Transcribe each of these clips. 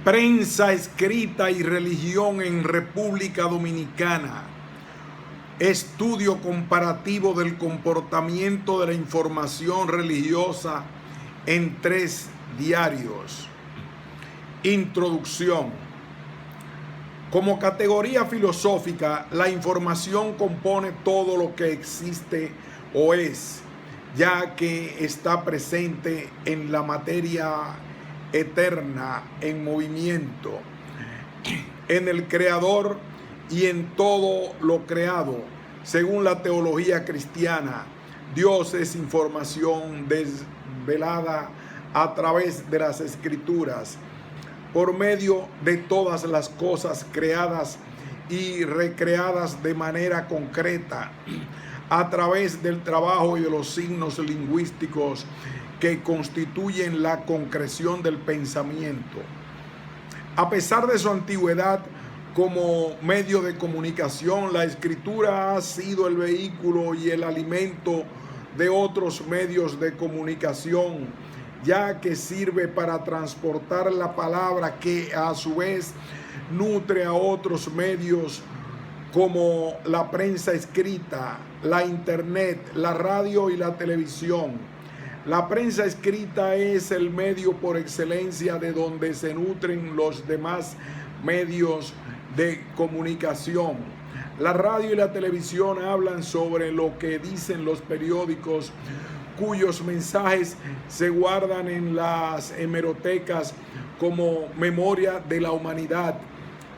Prensa escrita y religión en República Dominicana. Estudio comparativo del comportamiento de la información religiosa en 3 diarios. Introducción. Como categoría filosófica, la información compone todo lo que existe o es, ya que está presente en la materia eterna, en movimiento, en el Creador y en todo lo creado. Según la teología cristiana, Dios es información desvelada a través de las Escrituras, por medio de todas las cosas creadas y recreadas de manera concreta, a través del trabajo y de los signos lingüísticos que constituyen la concreción del pensamiento. A pesar de su antigüedad como medio de comunicación, la escritura ha sido el vehículo y el alimento de otros medios de comunicación, ya que sirve para transportar la palabra, que a su vez nutre a otros medios como la prensa escrita, la internet, la radio y la televisión. La prensa escrita es el medio por excelencia de donde se nutren los demás medios de comunicación. La radio y la televisión hablan sobre lo que dicen los periódicos, cuyos mensajes se guardan en las hemerotecas como memoria de la humanidad,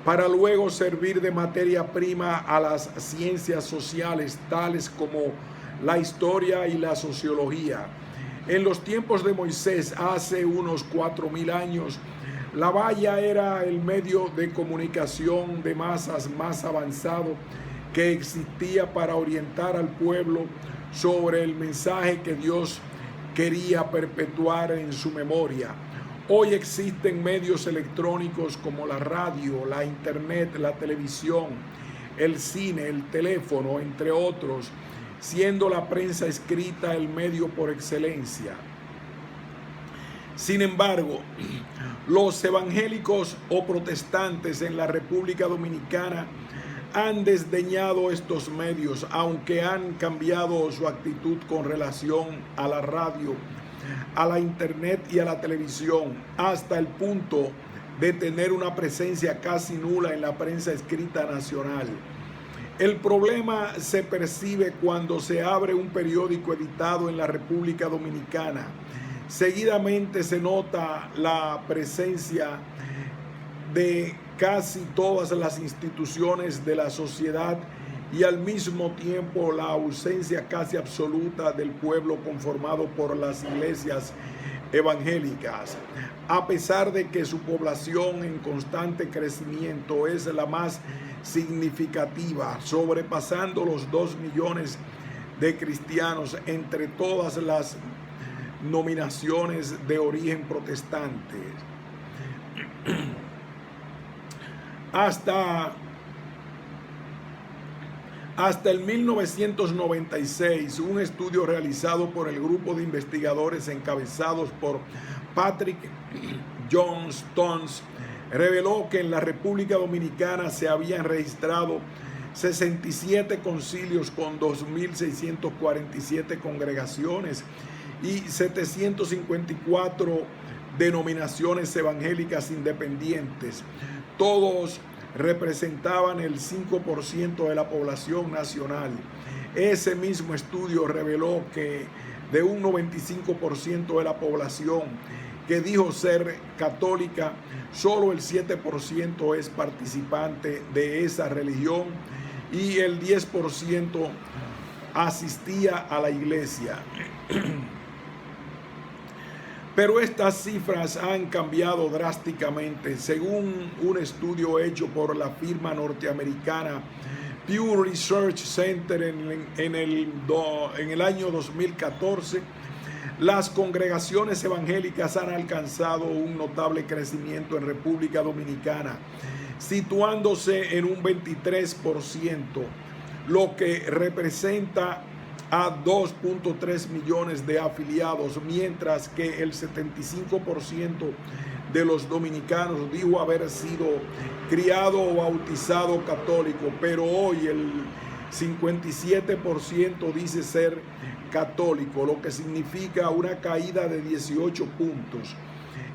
para luego servir de materia prima a las ciencias sociales, tales como la historia y la sociología. En los tiempos de Moisés, hace unos 4000 años, la valla era el medio de comunicación de masas más avanzado que existía para orientar al pueblo sobre el mensaje que Dios quería perpetuar en su memoria. Hoy existen medios electrónicos como la radio, la internet, la televisión, el cine, el teléfono, entre otros, siendo la prensa escrita el medio por excelencia. Sin embargo, los evangélicos o protestantes en la República Dominicana han desdeñado estos medios, aunque han cambiado su actitud con relación a la radio, a la internet y a la televisión, hasta el punto de tener una presencia casi nula en la prensa escrita nacional. El problema se percibe cuando se abre un periódico editado en la República Dominicana. Seguidamente se nota la presencia de casi todas las instituciones de la sociedad y al mismo tiempo la ausencia casi absoluta del pueblo conformado por las iglesias evangélicas. A pesar de que su población en constante crecimiento es la más significativa, sobrepasando los 2 millones de cristianos entre todas las nominaciones de origen protestante. Hasta el 1996, un estudio realizado por el grupo de investigadores encabezados por Patrick Johnstones reveló que en la República Dominicana se habían registrado 67 concilios con 2.647 congregaciones y 754 denominaciones evangélicas independientes. Todos representaban el 5% de la población nacional. Ese mismo estudio reveló que de un 95% de la población que dijo ser católica, solo el 7% es participante de esa religión y el 10% asistía a la iglesia. Pero estas cifras han cambiado drásticamente. Según un estudio hecho por la firma norteamericana Pew Research Center en el año 2014, las congregaciones evangélicas han alcanzado un notable crecimiento en República Dominicana, situándose en un 23%, lo que representa a 2.3 millones de afiliados, mientras que el 75% de los dominicanos dijo haber sido criado o bautizado católico, pero hoy el 57% dice ser católico, lo que significa una caída de 18 puntos.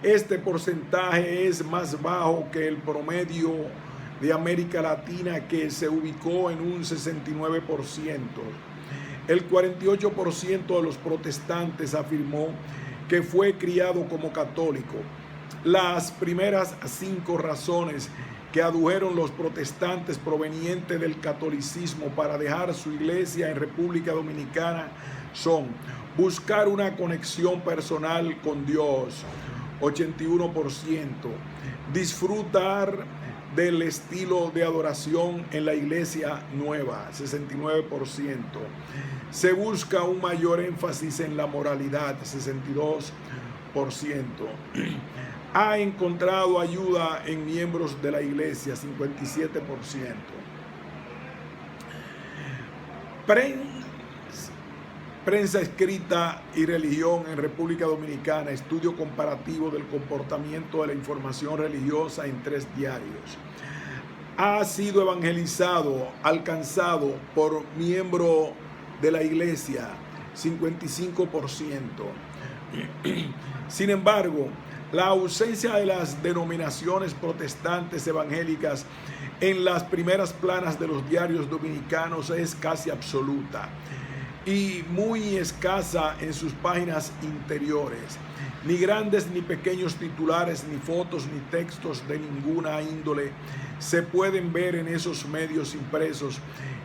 Este porcentaje es más bajo que el promedio de América Latina, que se ubicó en un 69%. El 48% de los protestantes afirmó que fue criado como católico. Las primeras 5 razones que adujeron los protestantes provenientes del catolicismo para dejar su iglesia en República Dominicana son: buscar una conexión personal con Dios, 81%; disfrutar del estilo de adoración en la iglesia nueva, 69%; se busca un mayor énfasis en la moralidad, 62%; ha encontrado ayuda en miembros de la iglesia, 57%. Prensa escrita y religión en República Dominicana, estudio comparativo del comportamiento de la información religiosa en 3 diarios. Ha sido evangelizado, alcanzado por miembro de la iglesia, 55%. Sin embargo, la ausencia de las denominaciones protestantes evangélicas en las primeras planas de los diarios dominicanos es casi absoluta y muy escasa en sus páginas interiores. Ni grandes ni pequeños titulares, ni fotos, ni textos de ninguna índole se pueden ver en esos medios impresos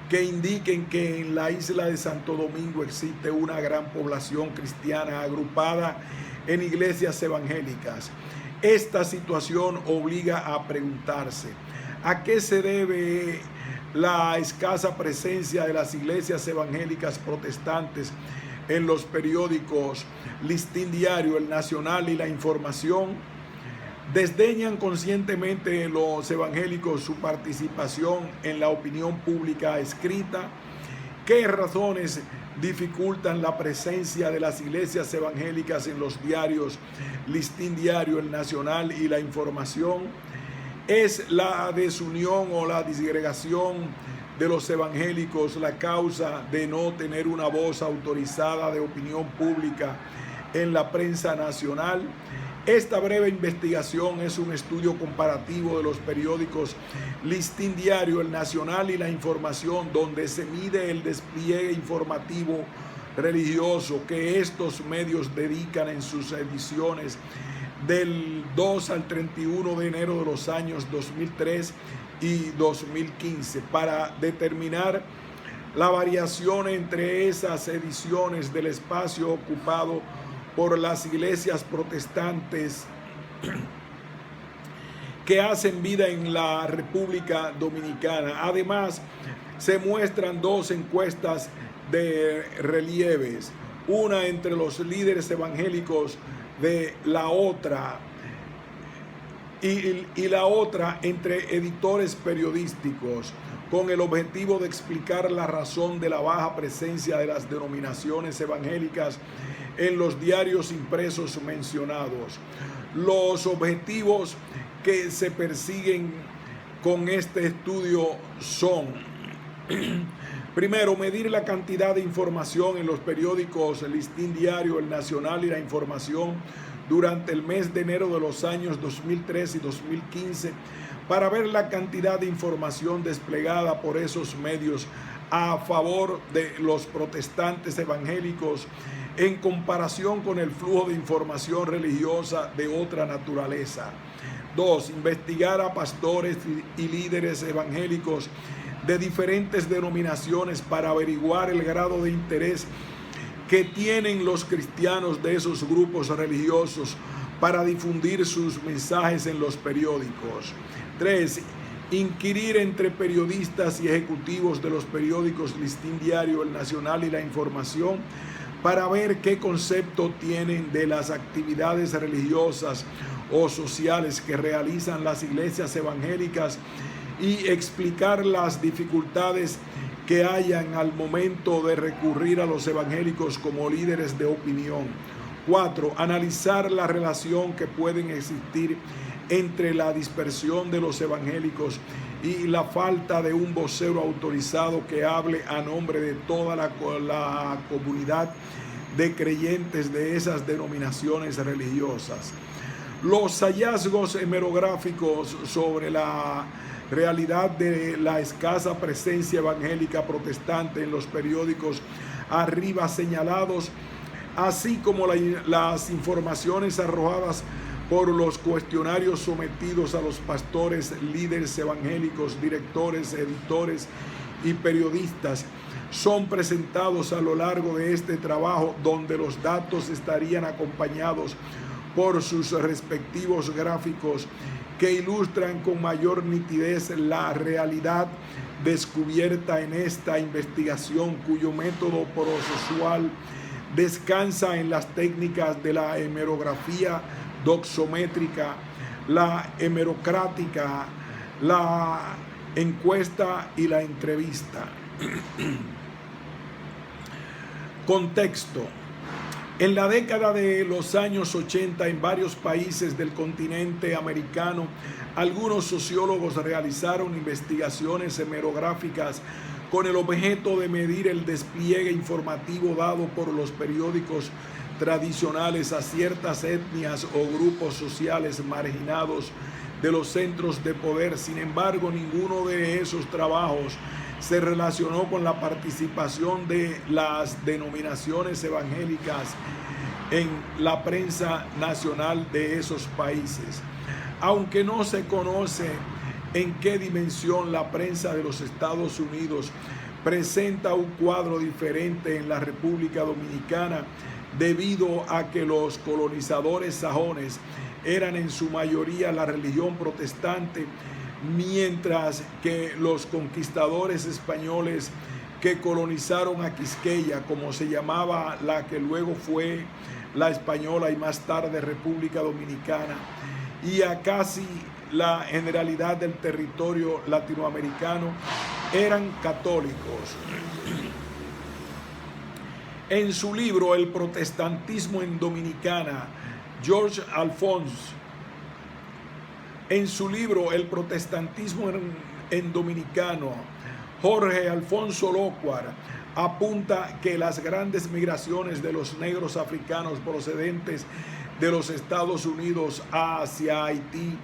que indiquen que en la isla de Santo Domingo existe una gran población cristiana agrupada en iglesias evangélicas. Esta situación obliga a preguntarse: ¿a qué se debe la escasa presencia de las iglesias evangélicas protestantes en los periódicos Listín Diario, El Nacional y La Información? ¿Desdeñan conscientemente los evangélicos su participación en la opinión pública escrita? ¿Qué razones dificultan la presencia de las iglesias evangélicas en los diarios Listín Diario, El Nacional y La Información? ¿Es la desunión o la disgregación de los evangélicos la causa de no tener una voz autorizada de opinión pública en la prensa nacional? Esta breve investigación es un estudio comparativo de los periódicos Listín Diario, El Nacional y La Información, donde se mide el despliegue informativo religioso que estos medios dedican en sus ediciones del 2 al 31 de enero de los años 2003 y 2015 para determinar la variación entre esas ediciones del espacio ocupado por las iglesias protestantes que hacen vida en la República Dominicana. Además, se muestran 2 encuestas de relieves, una entre los líderes evangélicos de la otra y la otra entre editores periodísticos, con el objetivo de explicar la razón de la baja presencia de las denominaciones evangélicas en los diarios impresos mencionados. Los objetivos que se persiguen con este estudio son: primero, medir la cantidad de información en los periódicos Listín Diario, El Nacional y La Información durante el mes de enero de los años 2003 y 2015 para ver la cantidad de información desplegada por esos medios a favor de los protestantes evangélicos en comparación con el flujo de información religiosa de otra naturaleza. 2. Investigar a pastores y líderes evangélicos de diferentes denominaciones para averiguar el grado de interés que tienen los cristianos de esos grupos religiosos para difundir sus mensajes en los periódicos. 3. Inquirir entre periodistas y ejecutivos de los periódicos Listín Diario, El Nacional y La Información para ver qué concepto tienen de las actividades religiosas o sociales que realizan las iglesias evangélicas y explicar las dificultades que hayan al momento de recurrir a los evangélicos como líderes de opinión. 4. Analizar la relación que pueden existir entre la dispersión de los evangélicos y la falta de un vocero autorizado que hable a nombre de toda la comunidad de creyentes de esas denominaciones religiosas. Los hallazgos hemerográficos sobre la realidad de la escasa presencia evangélica protestante en los periódicos arriba señalados, así como las informaciones arrojadas por los cuestionarios sometidos a los pastores, líderes evangélicos, directores, editores y periodistas, son presentados a lo largo de este trabajo, donde los datos estarían acompañados por sus respectivos gráficos que ilustran con mayor nitidez la realidad descubierta en esta investigación, cuyo método procesual descansa en las técnicas de la hemerografía doxométrica, la hemerocrática, la encuesta y la entrevista. Contexto. En la década de los años 80, en varios países del continente americano, algunos sociólogos realizaron investigaciones hemerográficas con el objeto de medir el despliegue informativo dado por los periódicos tradicionales a ciertas etnias o grupos sociales marginados de los centros de poder. Sin embargo, ninguno de esos trabajos se relacionó con la participación de las denominaciones evangélicas en la prensa nacional de esos países. Aunque no se conoce en qué dimensión la prensa de los Estados Unidos presenta un cuadro diferente en la República Dominicana, debido a que los colonizadores sajones eran en su mayoría la religión protestante, mientras que los conquistadores españoles que colonizaron a Quisqueya, como se llamaba la que luego fue la española y más tarde República Dominicana, y a casi la generalidad del territorio latinoamericano, eran católicos. En su libro El protestantismo en Dominicana, Jorge Alphonse Locquard apunta que las grandes migraciones de los negros africanos procedentes de los Estados Unidos hacia Haití,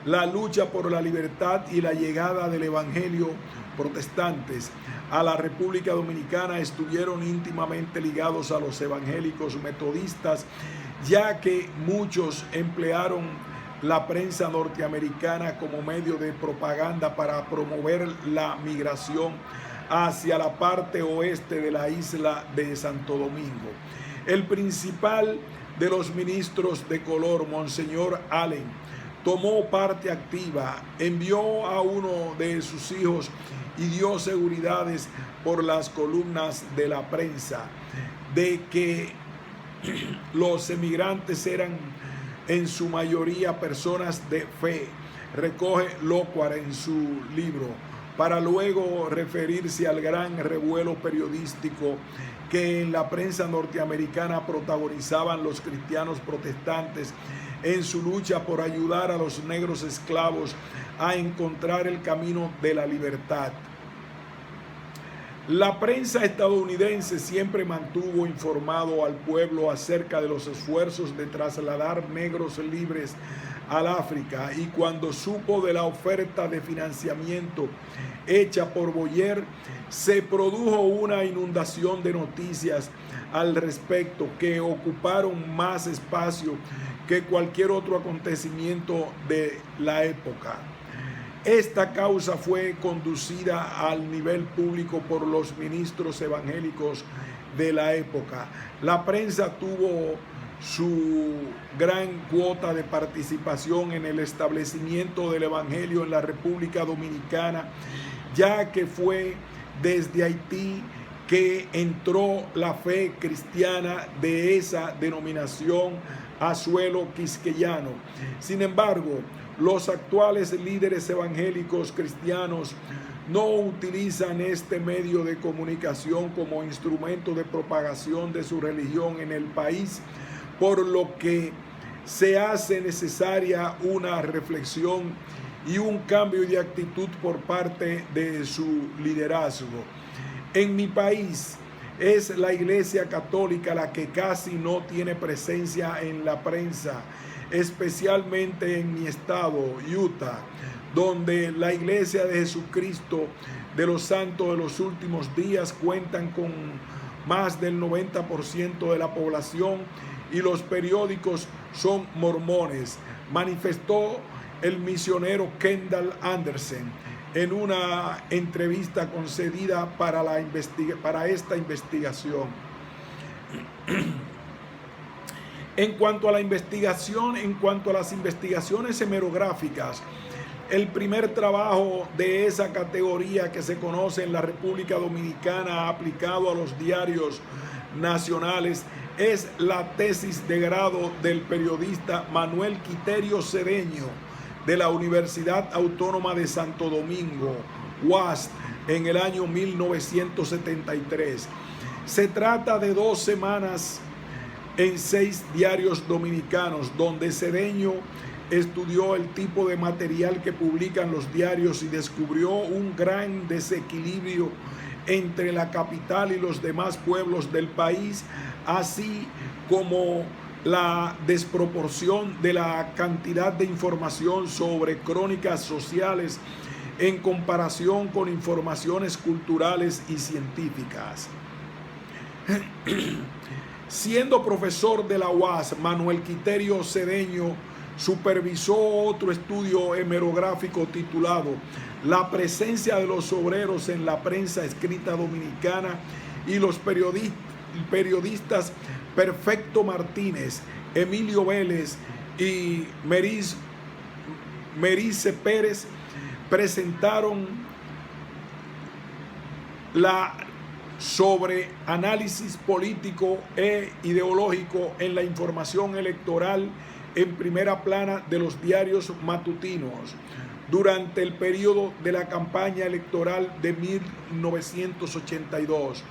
la lucha por la libertad y la llegada del evangelio protestantes a la República Dominicana estuvieron íntimamente ligados a los evangélicos metodistas, ya que muchos emplearon la prensa norteamericana como medio de propaganda para promover la migración hacia la parte oeste de la isla de Santo Domingo. El principal de los ministros de color, Monseñor Allen, tomó parte activa, envió a uno de sus hijos y dio seguridades por las columnas de la prensa de que los emigrantes eran en su mayoría personas de fe, recoge Locquard en su libro, para luego referirse al gran revuelo periodístico que en la prensa norteamericana protagonizaban los cristianos protestantes en su lucha por ayudar a los negros esclavos a encontrar el camino de la libertad. La prensa estadounidense siempre mantuvo informado al pueblo acerca de los esfuerzos de trasladar negros libres al África, y cuando supo de la oferta de financiamiento hecha por Boyer, se produjo una inundación de noticias al respecto que ocuparon más espacio que cualquier otro acontecimiento de la época. Esta causa fue conducida al nivel público por los ministros evangélicos de la época. La prensa tuvo su gran cuota de participación en el establecimiento del evangelio en la República Dominicana, ya que fue desde Haití que entró la fe cristiana de esa denominación a suelo quisqueyano. Sin embargo, los actuales líderes evangélicos cristianos no utilizan este medio de comunicación como instrumento de propagación de su religión en el país, por lo que se hace necesaria una reflexión y un cambio de actitud por parte de su liderazgo. En mi país es la Iglesia Católica la que casi no tiene presencia en la prensa, especialmente en mi estado, Utah, donde la Iglesia de Jesucristo de los Santos de los Últimos Días cuentan con más del 90% de la población y los periódicos son mormones, manifestó el misionero Kendall Anderson en una entrevista concedida para esta investigación. En cuanto a las investigaciones hemerográficas, el primer trabajo de esa categoría que se conoce en la República Dominicana aplicado a los diarios nacionales es la tesis de grado del periodista Manuel Quiterio Cedeño de la Universidad Autónoma de Santo Domingo, UAS, en el año 1973. Se trata de 2 semanas en 6 diarios dominicanos, donde Cedeño estudió el tipo de material que publican los diarios y descubrió un gran desequilibrio entre la capital y los demás pueblos del país, así como la desproporción de la cantidad de información sobre crónicas sociales en comparación con informaciones culturales y científicas. Siendo profesor de la UAS, Manuel Quiterio Cedeño supervisó otro estudio hemerográfico titulado La presencia de los obreros en la prensa escrita dominicana y los periodistas Perfecto Martínez, Emilio Vélez y Merice Pérez presentaron sobre análisis político e ideológico en la información electoral en primera plana de los diarios matutinos durante el periodo de la campaña electoral de 1982.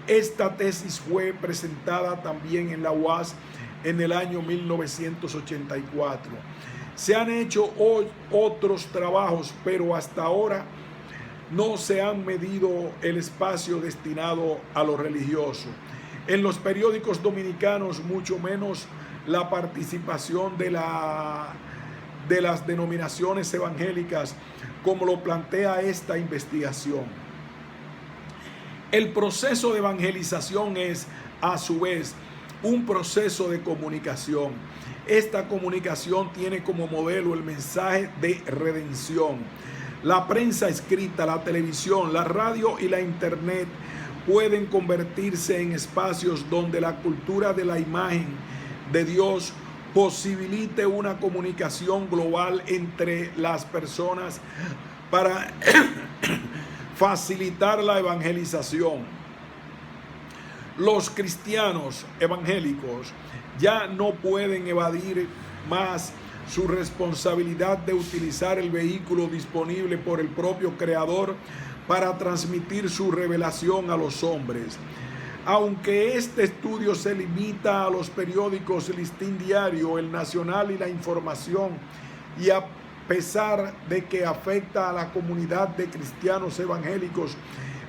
Esta tesis fue presentada también en la UAS en el año 1984. Se han hecho otros trabajos, pero hasta ahora no se han medido el espacio destinado a lo religioso. En los periódicos dominicanos, mucho menos la participación de las denominaciones evangélicas, como lo plantea esta investigación. El proceso de evangelización es, a su vez, un proceso de comunicación. Esta comunicación tiene como modelo el mensaje de redención. La prensa escrita, la televisión, la radio y la internet pueden convertirse en espacios donde la cultura de la imagen de Dios posibilite una comunicación global entre las personas para facilitar la evangelización. Los cristianos evangélicos ya no pueden evadir más su responsabilidad de utilizar el vehículo disponible por el propio Creador para transmitir su revelación a los hombres. Aunque este estudio se limita a los periódicos Listín Diario, El Nacional y La Información, y a pesar de que afecta a la comunidad de cristianos evangélicos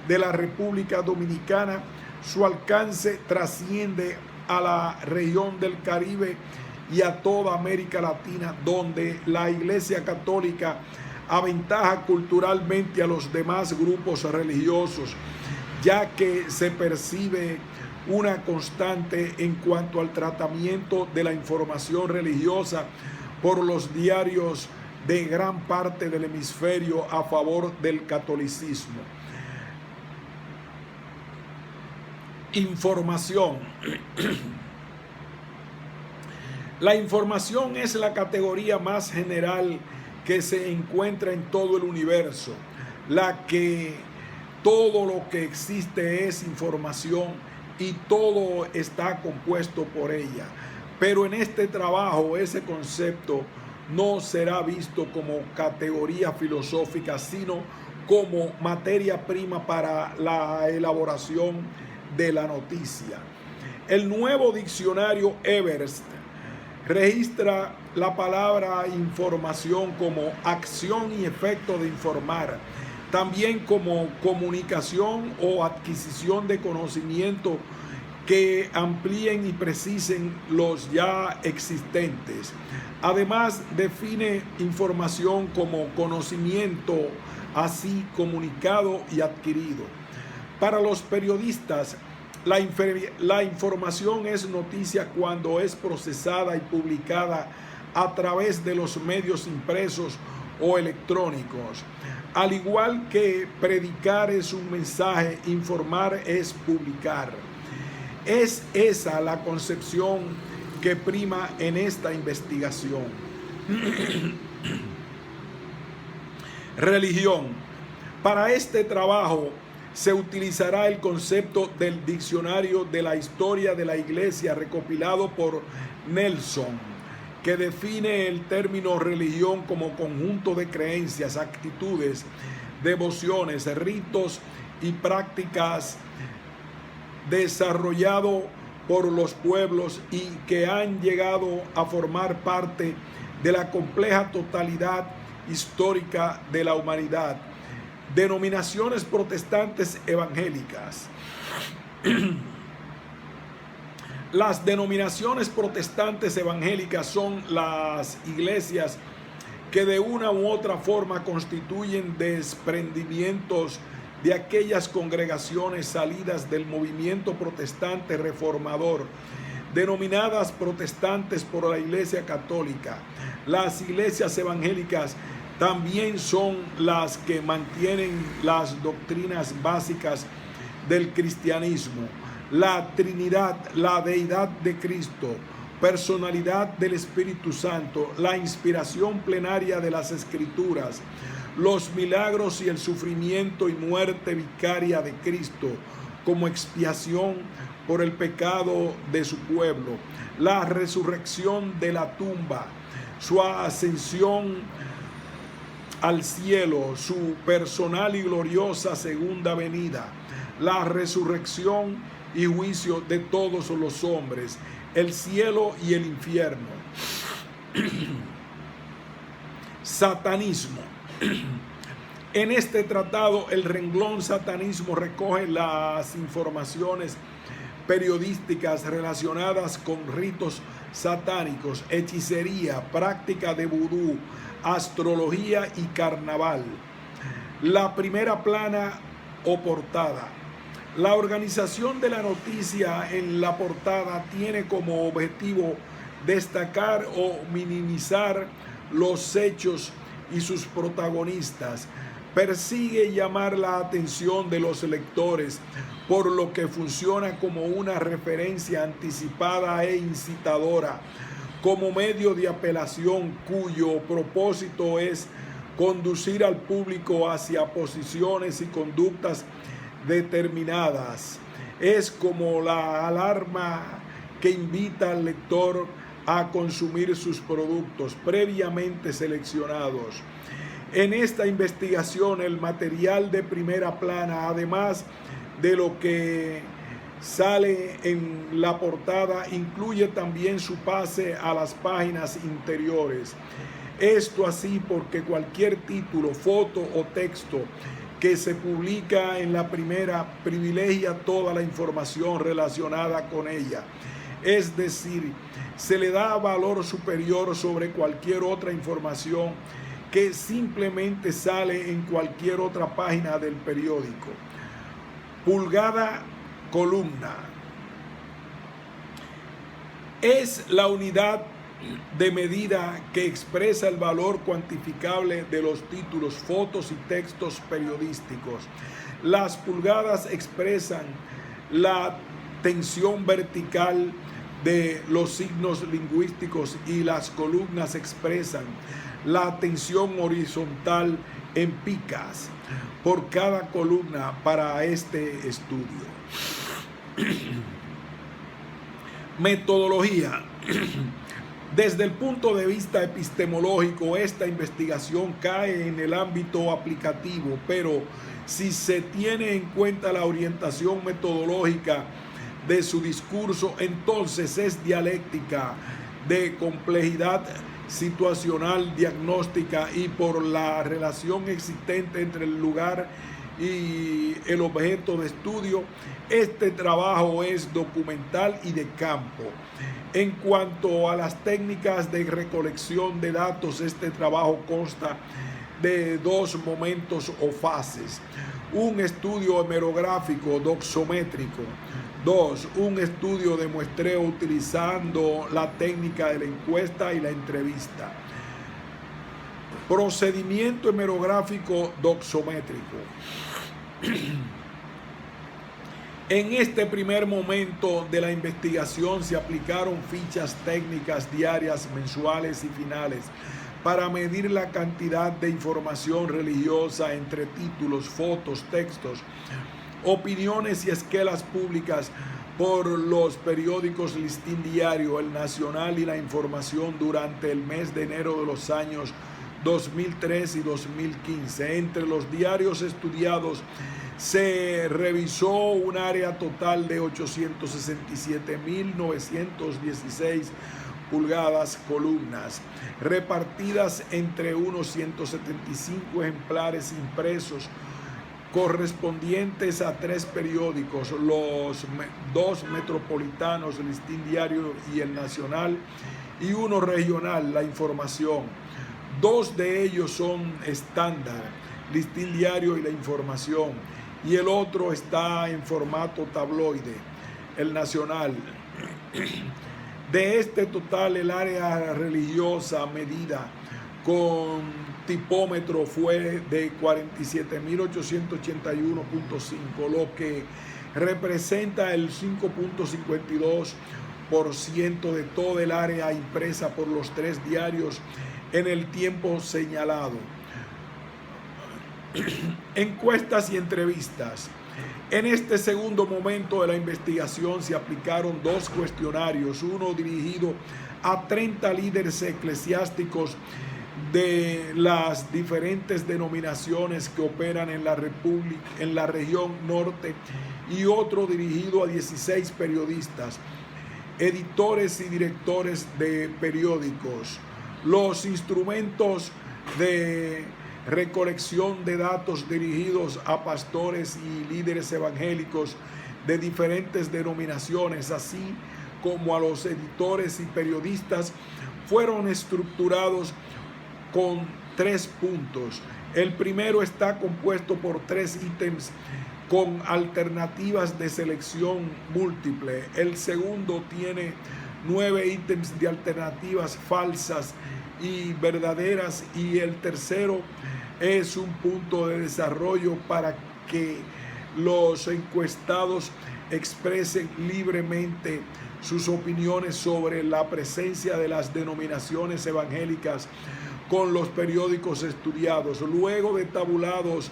de la República Dominicana, su alcance trasciende a la región del Caribe y a toda América Latina, donde la Iglesia Católica aventaja culturalmente a los demás grupos religiosos, ya que se percibe una constante en cuanto al tratamiento de la información religiosa por los diarios de gran parte del hemisferio a favor del catolicismo. Información. La información es la categoría más general que se encuentra en todo el universo, la que todo lo que existe es información y todo está compuesto por ella. Pero en este trabajo ese concepto no será visto como categoría filosófica, sino como materia prima para la elaboración de la noticia. El nuevo diccionario Everest registra la palabra información como acción y efecto de informar, también como comunicación o adquisición de conocimiento que amplíen y precisen los ya existentes. Además, define información como conocimiento así comunicado y adquirido. Para los periodistas, la información es noticia cuando es procesada y publicada a través de los medios impresos o electrónicos. Al igual que predicar es un mensaje, informar es publicar. Es esa la concepción que prima en esta investigación. Religión. Para este trabajo se utilizará el concepto del diccionario de la historia de la Iglesia recopilado por Nelson, que define el término religión como conjunto de creencias, actitudes, devociones, ritos y prácticas desarrollado por los pueblos y que han llegado a formar parte de la compleja totalidad histórica de la humanidad. Denominaciones protestantes evangélicas. Las denominaciones protestantes evangélicas son las iglesias que de una u otra forma constituyen desprendimientos de aquellas congregaciones salidas del movimiento protestante reformador, denominadas protestantes por la Iglesia Católica. Las iglesias evangélicas también son las que mantienen las doctrinas básicas del cristianismo: la Trinidad, la deidad de Cristo, personalidad del Espíritu Santo, la inspiración plenaria de las Escrituras, los milagros y el sufrimiento y muerte vicaria de Cristo como expiación por el pecado de su pueblo, la resurrección de la tumba, su ascensión al cielo, su personal y gloriosa segunda venida, la resurrección y juicio de todos los hombres, el cielo y el infierno. Satanismo. En este tratado, el renglón satanismo recoge las informaciones periodísticas relacionadas con ritos satánicos, hechicería, práctica de vudú, astrología y carnaval. La primera plana o portada. La organización de la noticia en la portada tiene como objetivo destacar o minimizar los hechos y sus protagonistas. Persigue llamar la atención de los lectores, por lo que funciona como una referencia anticipada e incitadora, como medio de apelación cuyo propósito es conducir al público hacia posiciones y conductas determinadas. Es como la alarma que invita al lector a consumir sus productos previamente seleccionados. En esta investigación, el material de primera plana, además de lo que sale en la portada, incluye también su pase a las páginas interiores. Esto así porque cualquier título, foto o texto que se publica en la primera privilegia toda la información relacionada con ella. Es decir, se le da valor superior sobre cualquier otra información que simplemente sale en cualquier otra página del periódico. Pulgada, columna. Es la unidad de medida que expresa el valor cuantificable de los títulos, fotos y textos periodísticos. Las pulgadas expresan la tensión vertical de los signos lingüísticos y las columnas expresan la tensión horizontal en picas por cada columna para este estudio. Metodología. Desde el punto de vista epistemológico, esta investigación cae en el ámbito aplicativo, pero si se tiene en cuenta la orientación metodológica de su discurso, entonces es dialéctica de complejidad situacional diagnóstica y por la relación existente entre el lugar y el objeto de estudio. Este trabajo es documental y de campo. En cuanto a las técnicas de recolección de datos, este trabajo consta de dos momentos o fases: un estudio hemerográfico doxométrico. 2. Un estudio de muestreo utilizando la técnica de la encuesta y la entrevista. Procedimiento hemerográfico doxométrico. En este primer momento de la investigación se aplicaron fichas técnicas diarias, mensuales y finales para medir la cantidad de información religiosa entre títulos, fotos, textos, opiniones y esquelas públicas por los periódicos Listín Diario, El Nacional y La Información durante el mes de enero de los años 2003 y 2015. Entre los diarios estudiados se revisó un área total de 867.916 pulgadas columnas, repartidas entre unos 175 ejemplares impresos correspondientes a 3 periódicos, los 2 metropolitanos, el Listín Diario y El Nacional, y uno regional, La Información. 2 de ellos son estándar, Listín Diario y La Información, y el otro está en formato tabloide, El Nacional. De este total, el área religiosa medida con tipómetro fue de 47.881.5, lo que representa el 5.52% de toda el área impresa por los 3 diarios en el tiempo señalado. Encuestas y entrevistas. En este segundo momento de la investigación se aplicaron 2 cuestionarios, uno dirigido a 30 líderes eclesiásticos de las diferentes denominaciones que operan en la región norte, y otro dirigido a 16 periodistas, editores y directores de periódicos. Los instrumentos de recolección de datos dirigidos a pastores y líderes evangélicos de diferentes denominaciones, así como a los editores y periodistas, fueron estructurados con 3 puntos. El primero está compuesto por 3 ítems con alternativas de selección múltiple. El segundo tiene 9 ítems de alternativas falsas y verdaderas, y el tercero es un punto de desarrollo para que los encuestados expresen libremente sus opiniones sobre la presencia de las denominaciones evangélicas con los periódicos estudiados. Luego de tabulados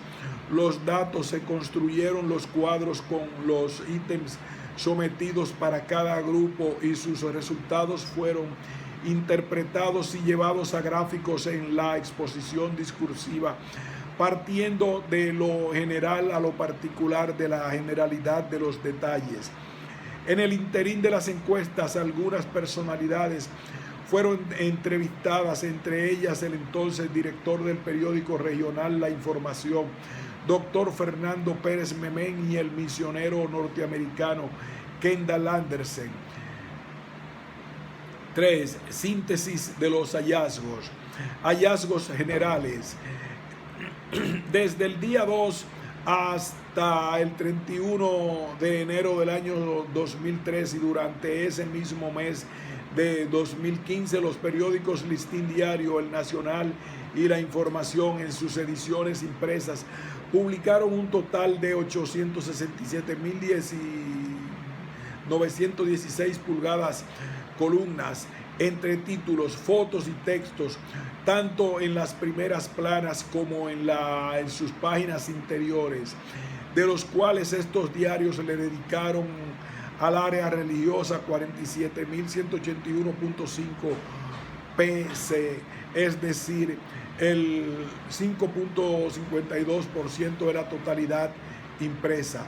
los datos, se construyeron los cuadros con los ítems sometidos para cada grupo, y sus resultados fueron interpretados y llevados a gráficos en la exposición discursiva, partiendo de lo general a lo particular, de la generalidad de los detalles. En el interín de las encuestas, algunas personalidades fueron entrevistadas, entre ellas el entonces director del periódico regional La Información, doctor Fernando Pérez Memén, y el misionero norteamericano Kendall Anderson. 3. Síntesis de los hallazgos. Hallazgos generales. Desde el día 2 hasta el 31 de enero del año 2003 y durante ese mismo mes de 2015, los periódicos Listín Diario, El Nacional y La Información, en sus ediciones impresas, publicaron un total de 867.916 pulgadas columnas entre títulos, fotos y textos, tanto en las primeras planas como en sus páginas interiores, de los cuales estos diarios le dedicaron al área religiosa 47.181.5 PC, es decir, el 5.52% de la totalidad impresa.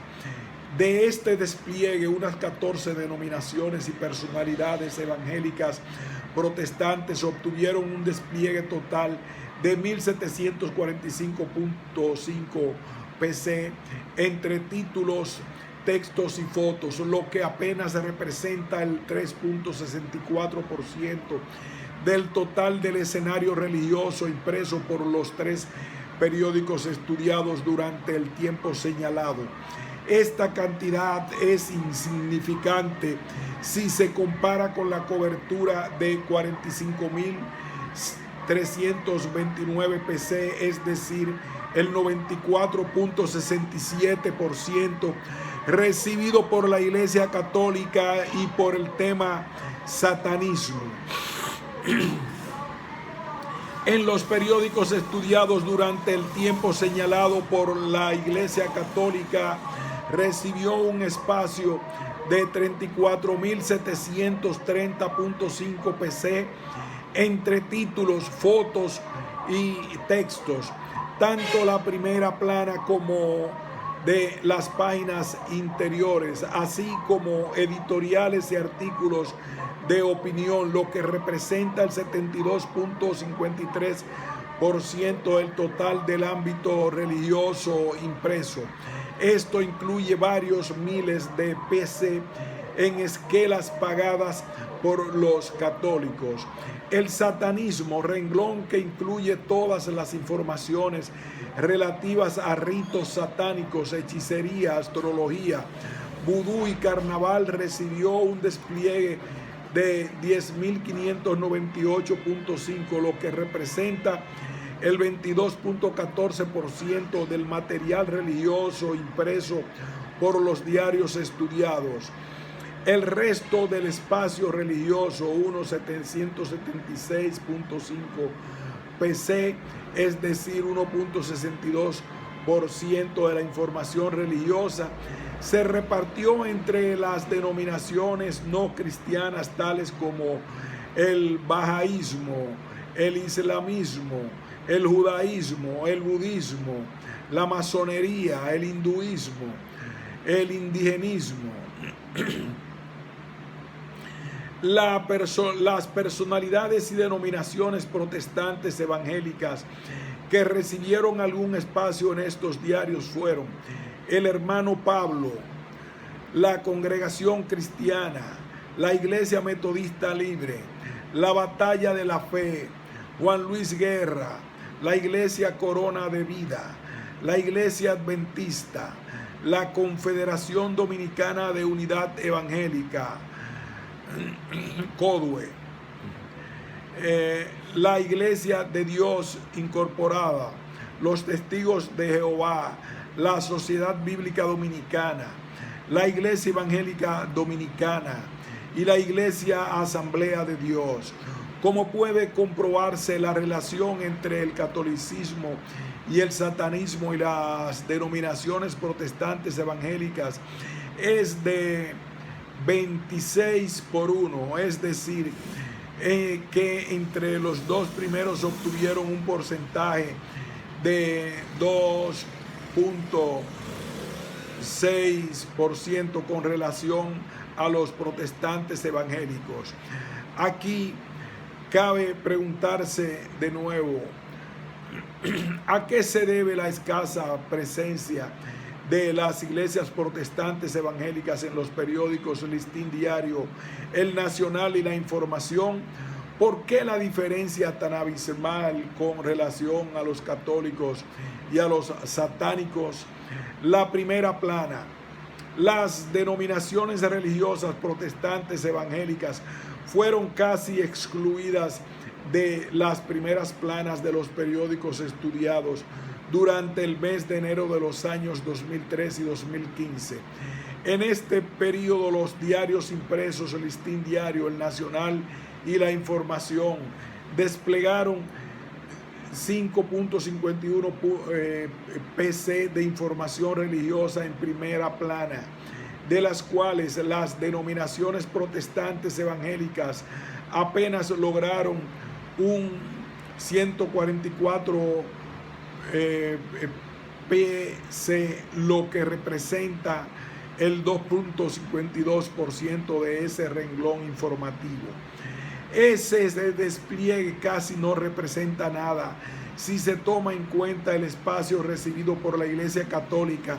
De este despliegue, unas 14 denominaciones y personalidades evangélicas protestantes obtuvieron un despliegue total de 1.745.5 PC entre títulos, textos y fotos, lo que apenas representa el 3.64% del total del escenario religioso impreso por los 3 periódicos estudiados durante el tiempo señalado. Esta cantidad es insignificante si se compara con la cobertura de 45.329 PC, es decir, el 94.67% recibido por la Iglesia Católica y por el tema satanismo. En los periódicos estudiados durante el tiempo señalado por la Iglesia Católica, recibió un espacio de 34.730.5 PC entre títulos, fotos y textos. Tanto la primera plana como de las páginas interiores, así como editoriales y artículos de opinión, lo que representa el 72.53% del total del ámbito religioso impreso. Esto incluye varios miles de PC en esquelas pagadas por los católicos. El satanismo, renglón que incluye todas las informaciones relativas a ritos satánicos, hechicería, astrología, vudú y carnaval, recibió un despliegue de 10.598.5, lo que representa el 22.14% del material religioso impreso por los diarios estudiados. El resto del espacio religioso, unos 776.5 PC, es decir, 1.62% de la información religiosa, se repartió entre las denominaciones no cristianas tales como el bahaísmo, el islamismo, el judaísmo, el budismo, la masonería, el hinduismo, el indigenismo. Las personalidades y denominaciones protestantes evangélicas que recibieron algún espacio en estos diarios fueron el Hermano Pablo, la Congregación Cristiana, la Iglesia Metodista Libre, la Batalla de la Fe, Juan Luis Guerra, la Iglesia Corona de Vida, la Iglesia Adventista, la Confederación Dominicana de Unidad Evangélica, CODUE, la Iglesia de Dios Incorporada, los Testigos de Jehová, la Sociedad Bíblica Dominicana, la Iglesia Evangélica Dominicana y la Iglesia Asamblea de Dios. Como puede comprobarse, la relación entre el catolicismo y el satanismo y las denominaciones protestantes evangélicas es de 26:1, es decir, que entre los dos primeros obtuvieron un porcentaje de 2.6% con relación a los protestantes evangélicos. Aquí cabe preguntarse de nuevo, ¿a qué se debe la escasa presencia de las iglesias protestantes evangélicas en los periódicos Listín Diario, El Nacional y La Información? ¿Por qué la diferencia tan abismal con relación a los católicos y a los satánicos? La primera plana. Las denominaciones religiosas protestantes evangélicas fueron casi excluidas de las primeras planas de los periódicos estudiados durante el mes de enero de los años 2003 y 2015. En este periodo, los diarios impresos, el Listín Diario, El Nacional y La Información, desplegaron 5.51 PC de información religiosa en primera plana, de las cuales las denominaciones protestantes evangélicas apenas lograron un 144 PC, lo que representa el 2.52% de ese renglón informativo. Ese despliegue casi no representa nada si se toma en cuenta el espacio recibido por la Iglesia Católica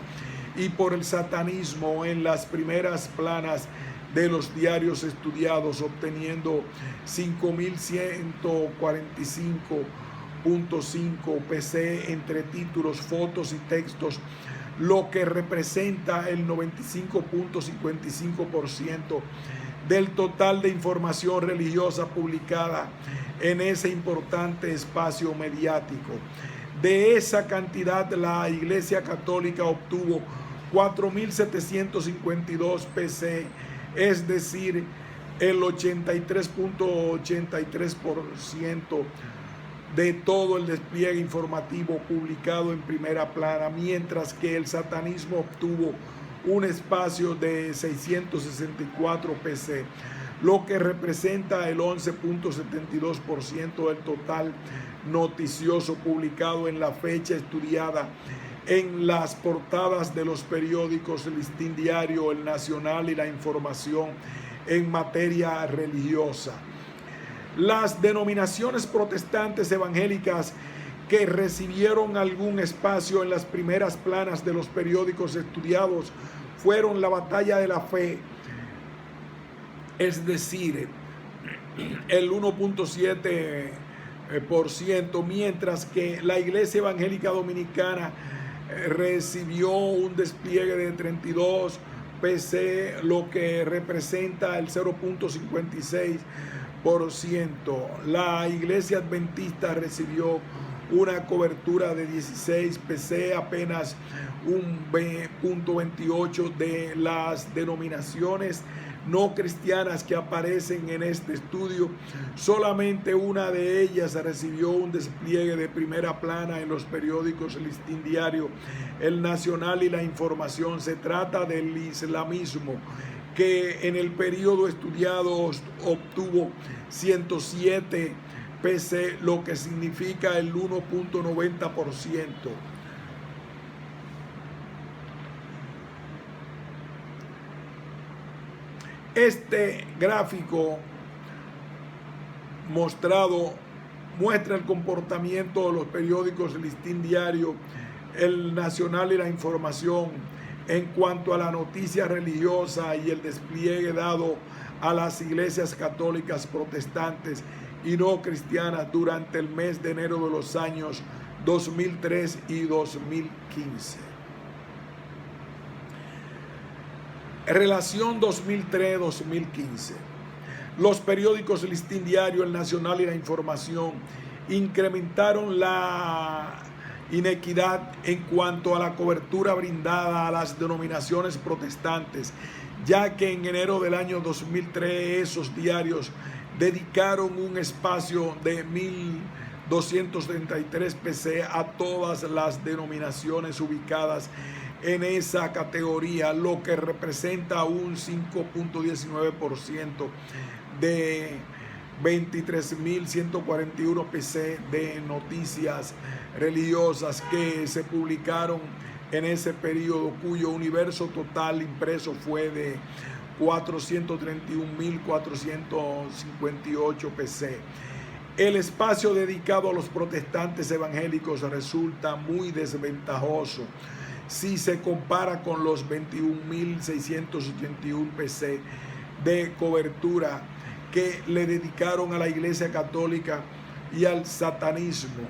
y por el satanismo en las primeras planas de los diarios estudiados, obteniendo 5.145.5 PC entre títulos, fotos y textos, lo que representa el 95.55% del total de información religiosa publicada en ese importante espacio mediático. De esa cantidad, la Iglesia Católica obtuvo 4.752 PC, es decir, el 83.83% de todo el despliegue informativo publicado en primera plana, mientras que el satanismo obtuvo un espacio de 664 PC, lo que representa el 11.72% del total noticioso publicado en la fecha estudiada en las portadas de los periódicos El Listín Diario, El Nacional y La Información en materia religiosa. Las denominaciones protestantes evangélicas que recibieron algún espacio en las primeras planas de los periódicos estudiados fueron la Batalla de la Fe, es decir, el 1.7%, mientras que la Iglesia Evangélica Dominicana recibió un despliegue de 32 PC, lo que representa el 0.56%. La Iglesia Adventista recibió una cobertura de 16 PC, apenas un 0.28% de las denominaciones no cristianas que aparecen en este estudio. Solamente una de ellas recibió un despliegue de primera plana en los periódicos El Listín Diario, El Nacional y La Información. Se trata del islamismo, que en el periodo estudiado obtuvo 107 PC, lo que significa el 1.90%. Este gráfico mostrado muestra el comportamiento de los periódicos El Listín Diario, El Nacional y La Información en cuanto a la noticia religiosa y el despliegue dado a las iglesias católicas, protestantes y no cristianas durante el mes de enero de los años 2003 y 2015. Relación 2003-2015. Los periódicos El Listín Diario, El Nacional y La Información incrementaron la inequidad en cuanto a la cobertura brindada a las denominaciones protestantes, ya que en enero del año 2003 esos diarios dedicaron un espacio de 1.233 PC a todas las denominaciones ubicadas en esa categoría, lo que representa un 5.19% de 23.141 PC de noticias religiosas que se publicaron en ese periodo, cuyo universo total impreso fue de 431.458 PC. El espacio dedicado a los protestantes evangélicos resulta muy desventajoso si se compara con los 21.681 PC de cobertura que le dedicaron a la Iglesia Católica y al satanismo,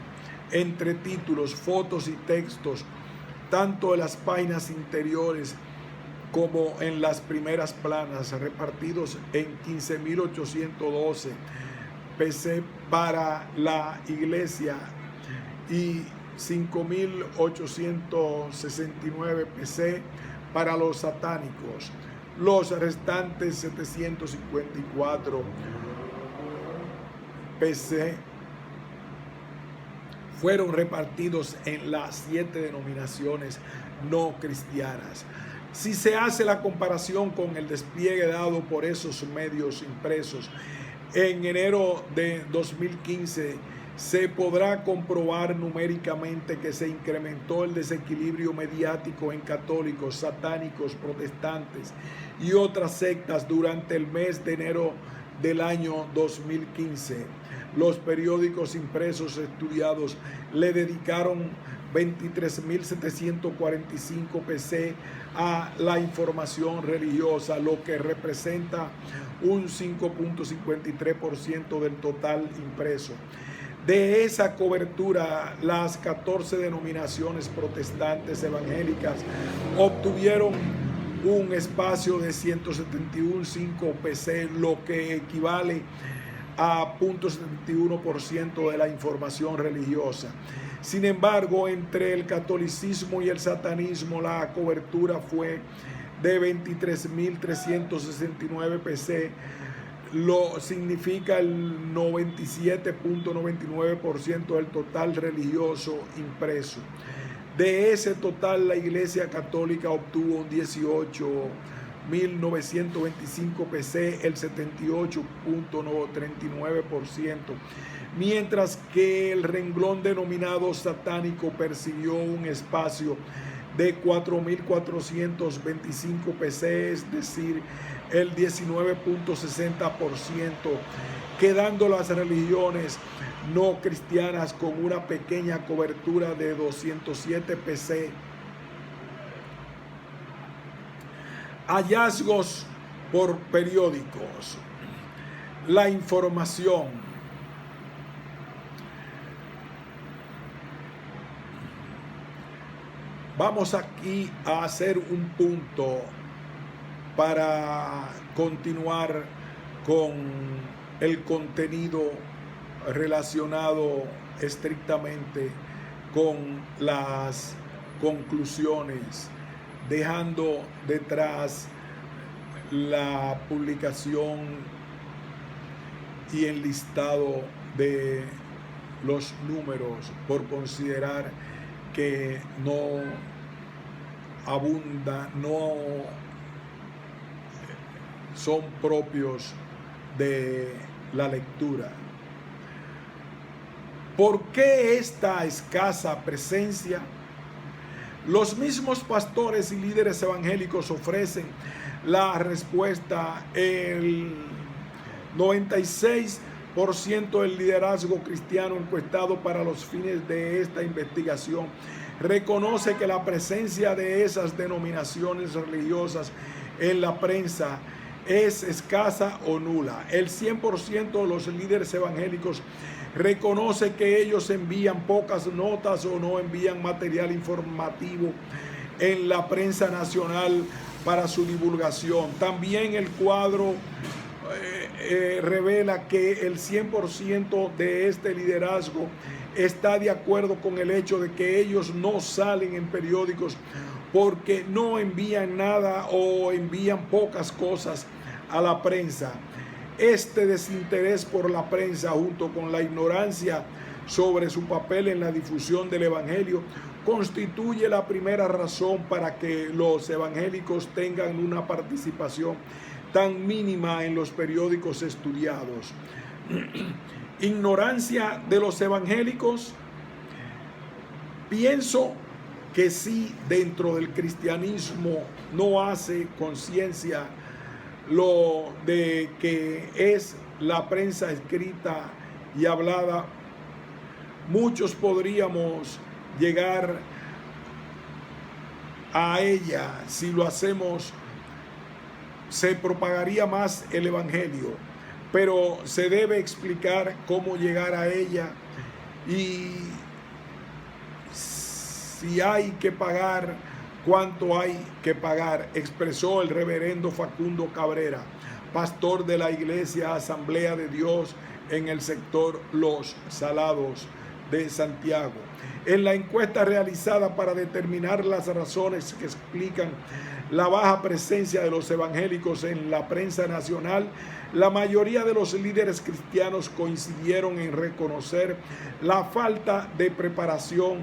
entre títulos, fotos y textos, tanto en las páginas interiores como en las primeras planas, repartidos en 15.812 PC para la Iglesia y 5.869 PC para los satánicos. Los restantes 754 PC fueron repartidos en las 7 denominaciones no cristianas. Si se hace la comparación con el despliegue dado por esos medios impresos En enero de 2015 se podrá comprobar numéricamente que se incrementó el desequilibrio mediático en católicos, satánicos, protestantes y otras sectas durante el mes de enero del año 2015. Los periódicos impresos estudiados le dedicaron 23.745 PC a la información religiosa, lo que representa un 5.53% del total impreso. De esa cobertura, las 14 denominaciones protestantes evangélicas obtuvieron un espacio de 171.5 PC, lo que equivale a 0.71% de la información religiosa. Sin embargo, entre el catolicismo y el satanismo, la cobertura fue de 23.369 PC, lo significa el 97.99% del total religioso impreso. De ese total, la Iglesia Católica obtuvo un 18.925 PC, el 78.39%, mientras que el renglón denominado satánico percibió un espacio de 4.425 PC, es decir, el 19.60%, quedando las religiones no cristianas con una pequeña cobertura de 207 PC. Hallazgos por periódicos. La información. Vamos aquí a hacer un punto para continuar con el contenido relacionado estrictamente con las conclusiones, dejando detrás la publicación y el listado de los números por considerar que no abunda, no son propios de la lectura. ¿Por qué esta escasa presencia? Los mismos pastores y líderes evangélicos ofrecen la respuesta. El 96% del liderazgo cristiano encuestado para los fines de esta investigación reconoce que la presencia de esas denominaciones religiosas en la prensa es escasa o nula. El 100% de los líderes evangélicos reconoce que ellos envían pocas notas o no envían material informativo en la prensa nacional para su divulgación. También el cuadro revela que el 100% de este liderazgo está de acuerdo con el hecho de que ellos no salen en periódicos porque no envían nada o envían pocas cosas a la prensa. Este desinterés por la prensa, junto con la ignorancia sobre su papel en la difusión del evangelio, constituye la primera razón para que los evangélicos tengan una participación tan mínima en los periódicos estudiados. Ignorancia de los evangélicos. Pienso que si dentro del cristianismo no hace conciencia lo de que es la prensa escrita y hablada, muchos podríamos llegar a ella. Si lo hacemos, se propagaría más el evangelio, pero se debe explicar cómo llegar a ella y si hay que pagar, cuánto hay que pagar, expresó el reverendo Facundo Cabrera, pastor de la Iglesia Asamblea de Dios en el sector Los Salados de Santiago. En la encuesta realizada para determinar las razones que explican la baja presencia de los evangélicos en la prensa nacional, la mayoría de los líderes cristianos coincidieron en reconocer la falta de preparación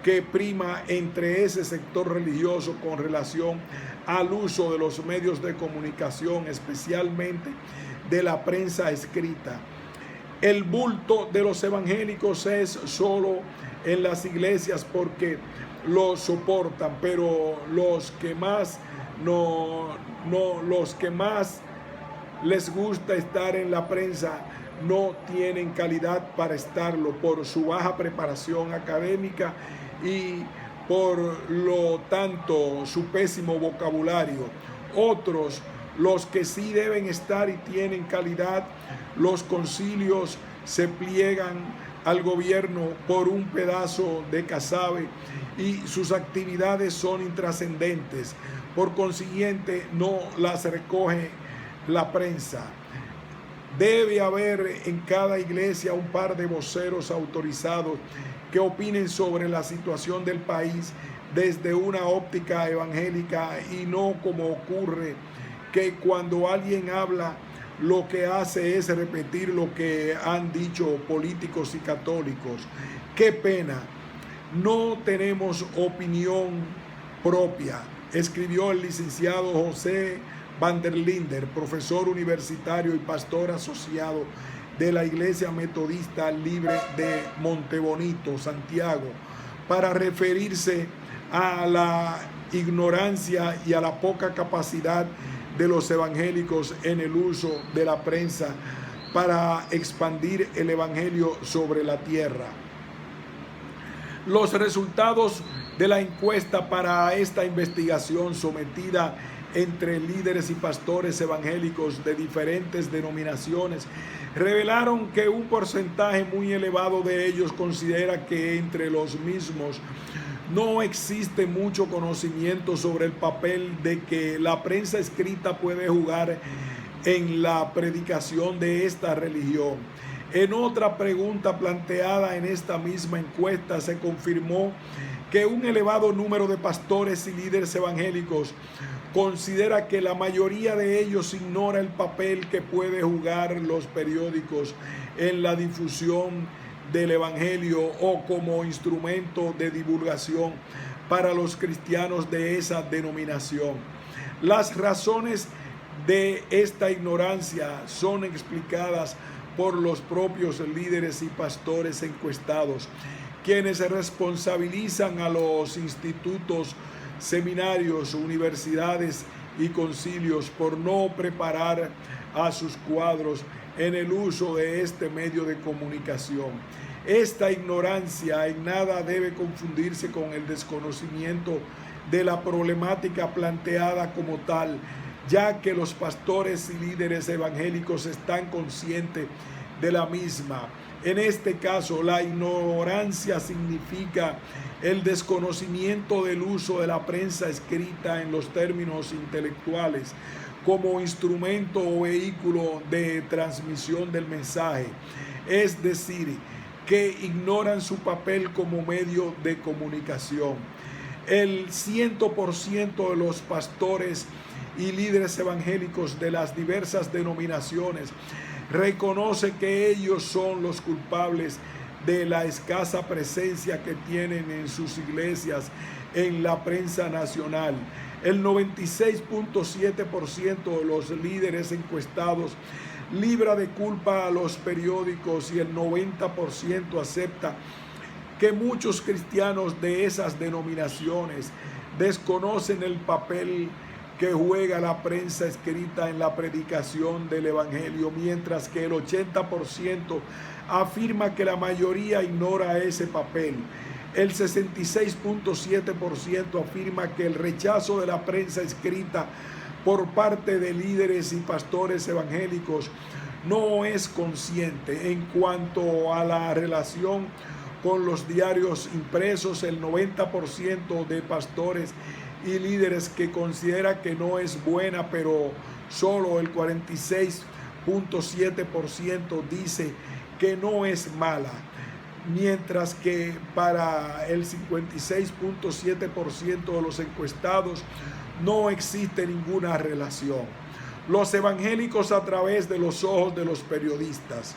que prima entre ese sector religioso con relación al uso de los medios de comunicación, especialmente de la prensa escrita. El bulto de los evangélicos es solo en las iglesias porque lo soportan, pero los que más los que más les gusta estar en la prensa no tienen calidad para estarlo por su baja preparación académica y por lo tanto su pésimo vocabulario. Otros, los que sí deben estar y tienen calidad, los concilios se pliegan al gobierno por un pedazo de casabe y sus actividades son intrascendentes. Por consiguiente, no las recoge la prensa. Debe haber en cada iglesia un par de voceros autorizados que opinen sobre la situación del país desde una óptica evangélica y no como ocurre que cuando alguien habla lo que hace es repetir lo que han dicho políticos y católicos. Qué pena, no tenemos opinión propia, escribió el licenciado José Van der Linder, profesor universitario y pastor asociado de la Iglesia Metodista Libre de Montebonito, Santiago, para referirse a la ignorancia y a la poca capacidad de los evangélicos en el uso de la prensa para expandir el evangelio sobre la tierra. Los resultados de la encuesta para esta investigación sometida entre líderes y pastores evangélicos de diferentes denominaciones revelaron que un porcentaje muy elevado de ellos considera que entre los mismos no existe mucho conocimiento sobre el papel de que la prensa escrita puede jugar en la predicación de esta religión. En otra pregunta planteada en esta misma encuesta se confirmó que un elevado número de pastores y líderes evangélicos considera que la mayoría de ellos ignora el papel que puede jugar los periódicos en la difusión del evangelio o como instrumento de divulgación para los cristianos de esa denominación. Las razones de esta ignorancia son explicadas por los propios líderes y pastores encuestados, quienes responsabilizan a los institutos, seminarios, universidades y concilios por no preparar a sus cuadros en el uso de este medio de comunicación. Esta ignorancia en nada debe confundirse con el desconocimiento de la problemática planteada como tal, ya que los pastores y líderes evangélicos están conscientes de la misma. En este caso, la ignorancia significa el desconocimiento del uso de la prensa escrita en los términos intelectuales como instrumento o vehículo de transmisión del mensaje, es decir, que ignoran su papel como medio de comunicación. El 100% de los pastores y líderes evangélicos de las diversas denominaciones reconoce que ellos son los culpables de la escasa presencia que tienen en sus iglesias en la prensa nacional. El 96.7% de los líderes encuestados libra de culpa a los periódicos y el 90% acepta que muchos cristianos de esas denominaciones desconocen el papel que juega la prensa escrita en la predicación del evangelio, mientras que el 80% afirma que la mayoría ignora ese papel. El 66.7% afirma que el rechazo de la prensa escrita por parte de líderes y pastores evangélicos no es consciente. En cuanto a la relación con los diarios impresos, el 90% de pastores y líderes que considera que no es buena, pero solo el 46.7% dice que no es mala, mientras que para el 56.7% de los encuestados no existe ninguna relación. Los evangélicos a través de los ojos de los periodistas.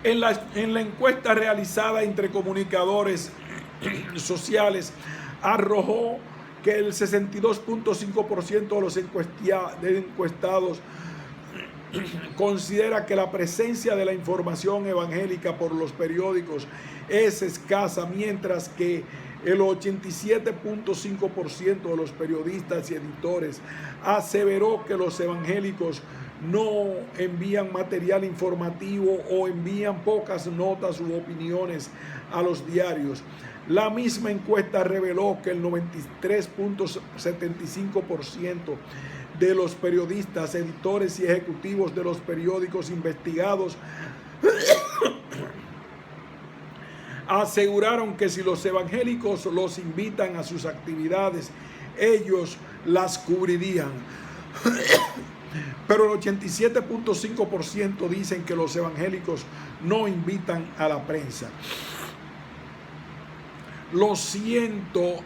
En la encuesta realizada entre comunicadores sociales, arrojó que el 62.5% de los encuestados considera que la presencia de la información evangélica por los periódicos es escasa, mientras que el 87.5% de los periodistas y editores aseveró que los evangélicos no envían material informativo o envían pocas notas u opiniones a los diarios. La misma encuesta reveló que el 93.75% de los periodistas, editores y ejecutivos de los periódicos investigados aseguraron que si los evangélicos los invitan a sus actividades, ellos las cubrirían. Pero el 87.5% dicen que los evangélicos no invitan a la prensa. Los 100%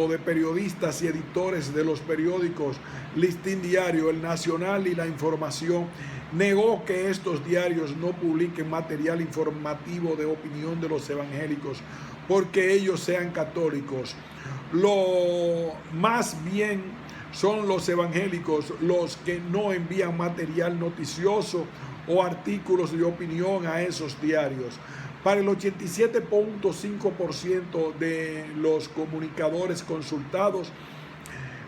de periodistas y editores de los periódicos Listín Diario, El Nacional y La Información negó que estos diarios no publiquen material informativo de opinión de los evangélicos porque ellos sean católicos. Lo más bien son los evangélicos los que no envían material noticioso o artículos de opinión a esos diarios. Para el 87.5% de los comunicadores consultados,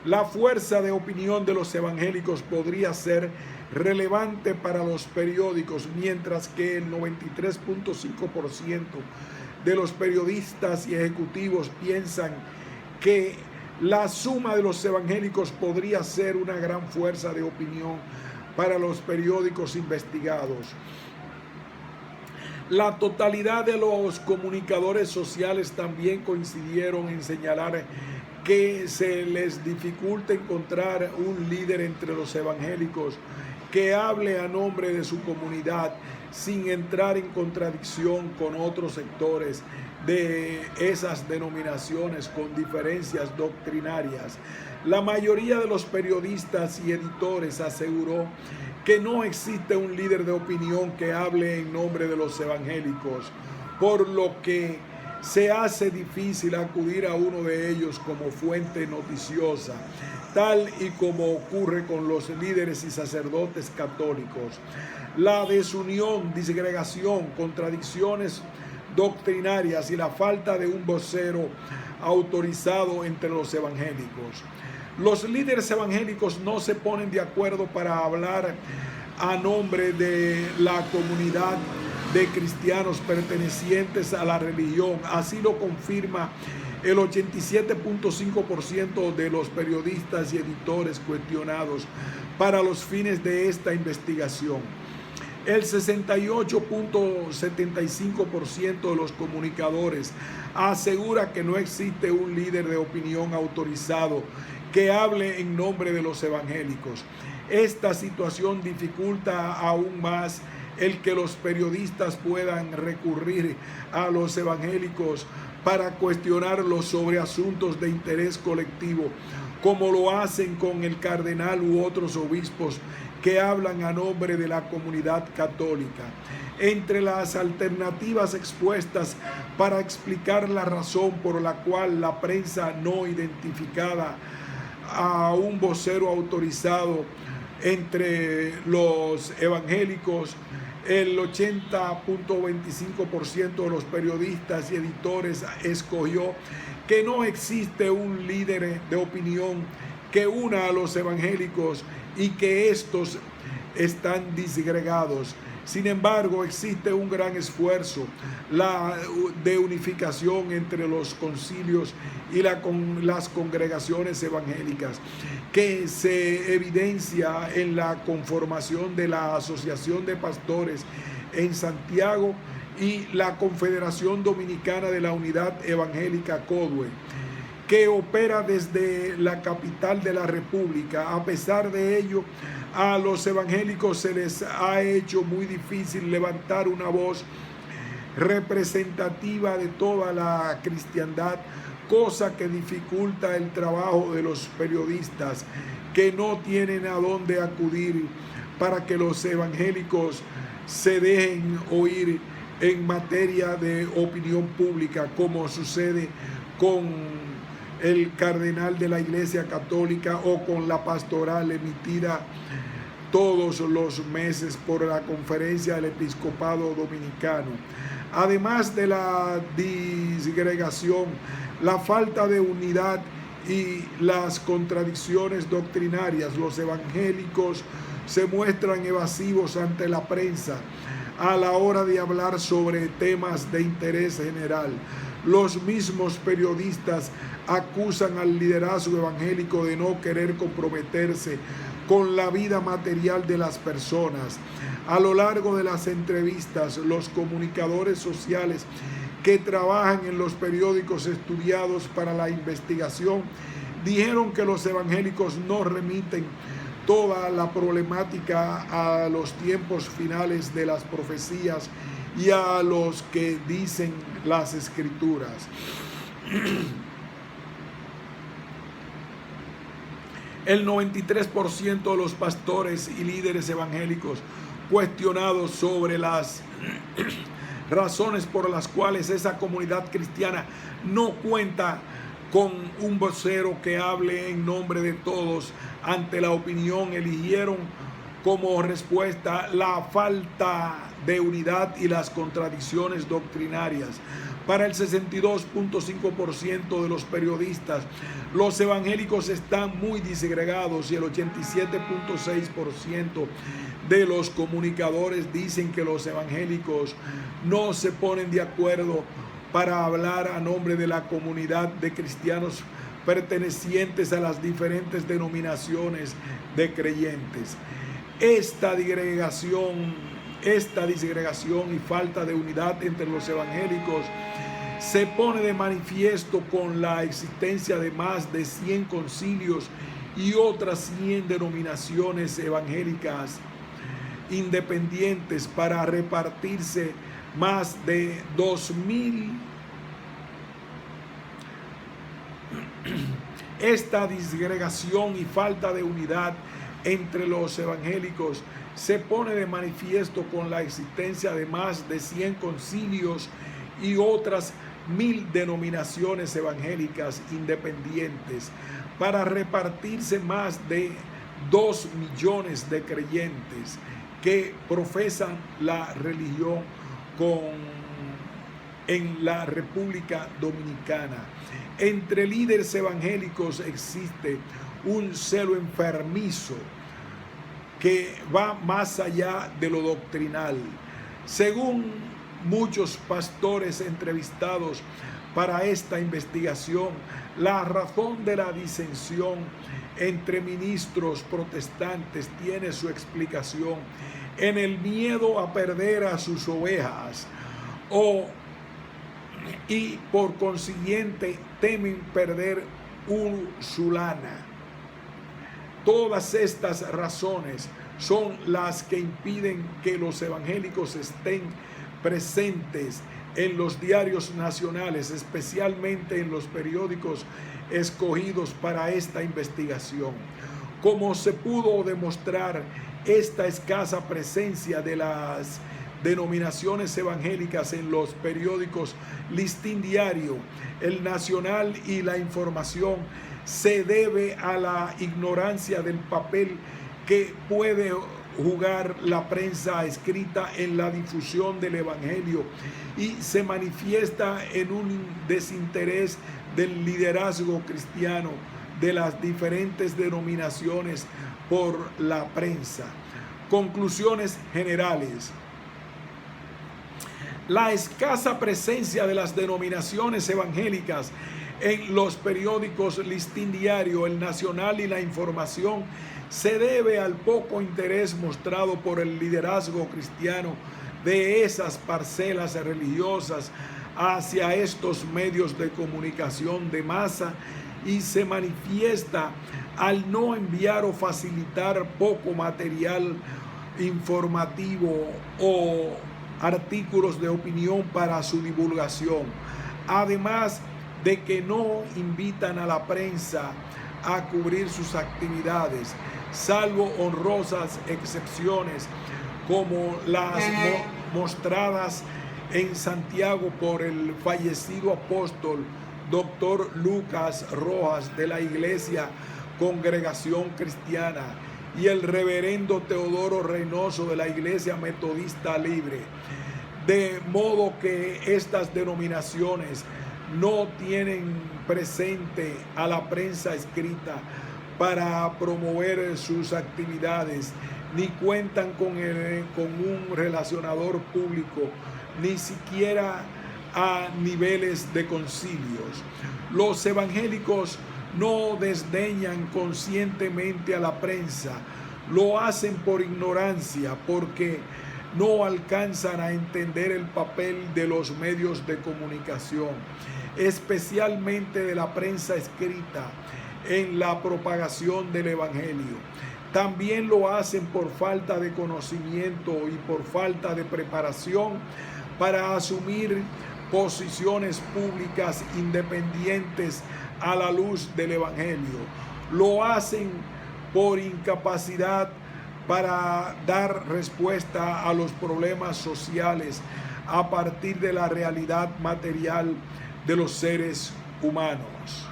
la fuerza de opinión de los evangélicos podría ser relevante para los periódicos, mientras que el 93.5% de los periodistas y ejecutivos piensan que la suma de los evangélicos podría ser una gran fuerza de opinión para los periódicos investigados. La totalidad de los comunicadores sociales también coincidieron en señalar que se les dificulta encontrar un líder entre los evangélicos que hable a nombre de su comunidad sin entrar en contradicción con otros sectores de esas denominaciones con diferencias doctrinarias. La mayoría de los periodistas y editores aseguró que no existe un líder de opinión que hable en nombre de los evangélicos, por lo que se hace difícil acudir a uno de ellos como fuente noticiosa, tal y como ocurre con los líderes y sacerdotes católicos. La desunión, disgregación, contradicciones doctrinarias y la falta de un vocero autorizado entre los evangélicos. Los líderes evangélicos no se ponen de acuerdo para hablar a nombre de la comunidad de cristianos pertenecientes a la religión. Así lo confirma el 87.5% de los periodistas y editores cuestionados para los fines de esta investigación. El 68.75% de los comunicadores asegura que no existe un líder de opinión autorizado que hable en nombre de los evangélicos. Esta situación dificulta aún más el que los periodistas puedan recurrir a los evangélicos para cuestionarlos sobre asuntos de interés colectivo, como lo hacen con el cardenal u otros obispos que hablan a nombre de la comunidad católica. Entre las alternativas expuestas para explicar la razón por la cual la prensa no identificada a un vocero autorizado entre los evangélicos, el 80.25% de los periodistas y editores escogió que no existe un líder de opinión que una a los evangélicos y que estos están disgregados. Sin embargo, existe un gran esfuerzo de unificación entre los concilios y las congregaciones evangélicas, que se evidencia en la conformación de la Asociación de Pastores en Santiago y la Confederación Dominicana de la Unidad Evangélica CODUE, que opera desde la capital de la República. A pesar de ello, a los evangélicos se les ha hecho muy difícil levantar una voz representativa de toda la cristiandad, cosa que dificulta el trabajo de los periodistas, que no tienen a dónde acudir para que los evangélicos se dejen oír en materia de opinión pública, como sucede con el cardenal de la Iglesia Católica o con la pastoral emitida todos los meses por la Conferencia del Episcopado Dominicano. Además de la disgregación, la falta de unidad y las contradicciones doctrinarias, los evangélicos se muestran evasivos ante la prensa a la hora de hablar sobre temas de interés general. Los mismos periodistas acusan al liderazgo evangélico de no querer comprometerse con la vida material de las personas. A lo largo de las entrevistas, los comunicadores sociales que trabajan en los periódicos estudiados para la investigación dijeron que los evangélicos no remiten toda la problemática a los tiempos finales de las profecías y a los que dicen las escrituras. El 93% de los pastores y líderes evangélicos cuestionados sobre las razones por las cuales esa comunidad cristiana no cuenta con un vocero que hable en nombre de todos ante la opinión, eligieron como respuesta la falta de unidad y las contradicciones doctrinarias. Para el 62.5% de los periodistas, los evangélicos están muy disgregados y el 87.6% de los comunicadores dicen que los evangélicos no se ponen de acuerdo para hablar a nombre de la comunidad de cristianos pertenecientes a las diferentes denominaciones de creyentes. Esta disgregación y falta de unidad entre los evangélicos se pone de manifiesto con la existencia de más de 100 concilios y otras 100 denominaciones evangélicas independientes para repartirse más de 2.000. Esta disgregación y falta de unidad entre los evangélicos se pone de manifiesto con la existencia de más de 100 concilios y otras 1.000 denominaciones evangélicas independientes para repartirse más de 2 millones de creyentes que profesan la religión en la República Dominicana. Entre líderes evangélicos existe un celo enfermizo que va más allá de lo doctrinal. Según muchos pastores entrevistados para esta investigación, la razón de la disensión entre ministros protestantes tiene su explicación en el miedo a perder a sus ovejas y por consiguiente temen perder su lana. Todas estas razones son las que impiden que los evangélicos estén presentes en los diarios nacionales, especialmente en los periódicos escogidos para esta investigación. Como se pudo demostrar, esta escasa presencia de las denominaciones evangélicas en los periódicos Listín Diario, El Nacional y La Información se debe a la ignorancia del papel que puede jugar la prensa escrita en la difusión del evangelio y se manifiesta en un desinterés del liderazgo cristiano de las diferentes denominaciones por la prensa. Conclusiones generales. La escasa presencia de las denominaciones evangélicas en los periódicos Listín Diario, El Nacional y La Información se debe al poco interés mostrado por el liderazgo cristiano de esas parcelas religiosas hacia estos medios de comunicación de masa y se manifiesta al no enviar o facilitar poco material informativo o artículos de opinión para su divulgación, además de que no invitan a la prensa a cubrir sus actividades, salvo honrosas excepciones como las mostradas en Santiago por el fallecido apóstol Dr. Lucas Rojas de la Iglesia Congregación Cristiana y el reverendo Teodoro Reynoso de la Iglesia Metodista Libre. De modo que estas denominaciones no tienen presente a la prensa escrita para promover sus actividades, ni cuentan con un relacionador público, ni siquiera a niveles de concilios. Los evangélicos no desdeñan conscientemente a la prensa, lo hacen por ignorancia, porque no alcanzan a entender el papel de los medios de comunicación, especialmente de la prensa escrita, en la propagación del evangelio. También lo hacen por falta de conocimiento y por falta de preparación para asumir posiciones públicas independientes a la luz del evangelio. Lo hacen por incapacidad para dar respuesta a los problemas sociales a partir de la realidad material de los seres humanos.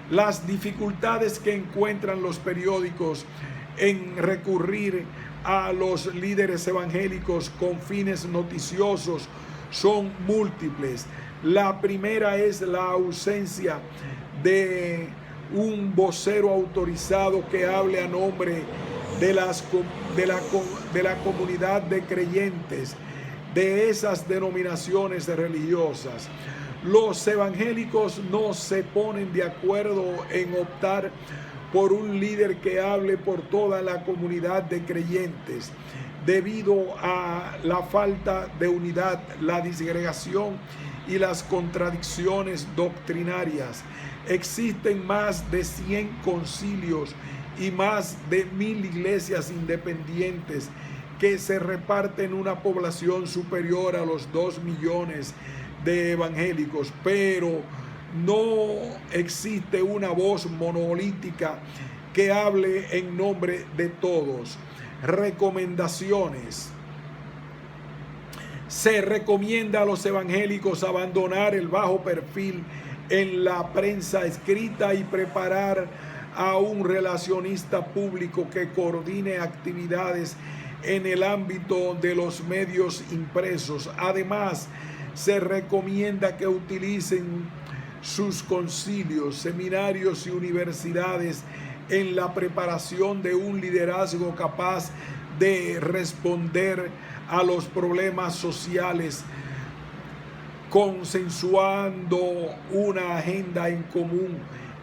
Las dificultades que encuentran los periódicos en recurrir a los líderes evangélicos con fines noticiosos son múltiples. La primera es la ausencia de un vocero autorizado que hable a nombre de la comunidad de creyentes de esas denominaciones religiosas. Los evangélicos no se ponen de acuerdo en optar por un líder que hable por toda la comunidad de creyentes, debido a la falta de unidad, la disgregación y las contradicciones doctrinarias. Existen más de 100 concilios y más de 1000 iglesias independientes que se reparten una población superior a los 2 millones de evangélicos, pero no existe una voz monolítica que hable en nombre de todos. Recomendaciones. Se recomienda a los evangélicos abandonar el bajo perfil en la prensa escrita y preparar a un relacionista público que coordine actividades en el ámbito de los medios impresos. Además, se recomienda que utilicen sus concilios, seminarios y universidades en la preparación de un liderazgo capaz de responder a los problemas sociales, consensuando una agenda en común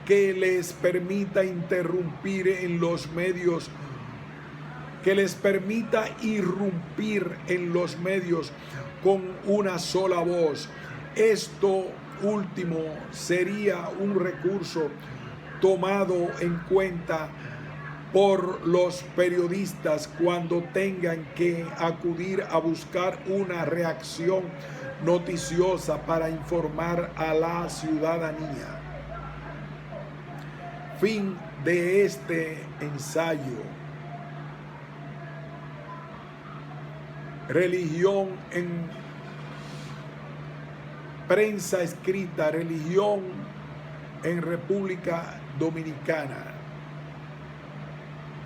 que les permita interrumpir en los medios, que les permita irrumpir en los medios con una sola voz. Esto último sería un recurso tomado en cuenta por los periodistas cuando tengan que acudir a buscar una reacción noticiosa para informar a la ciudadanía. Fin de este ensayo. Religión en prensa escrita, religión en República Dominicana.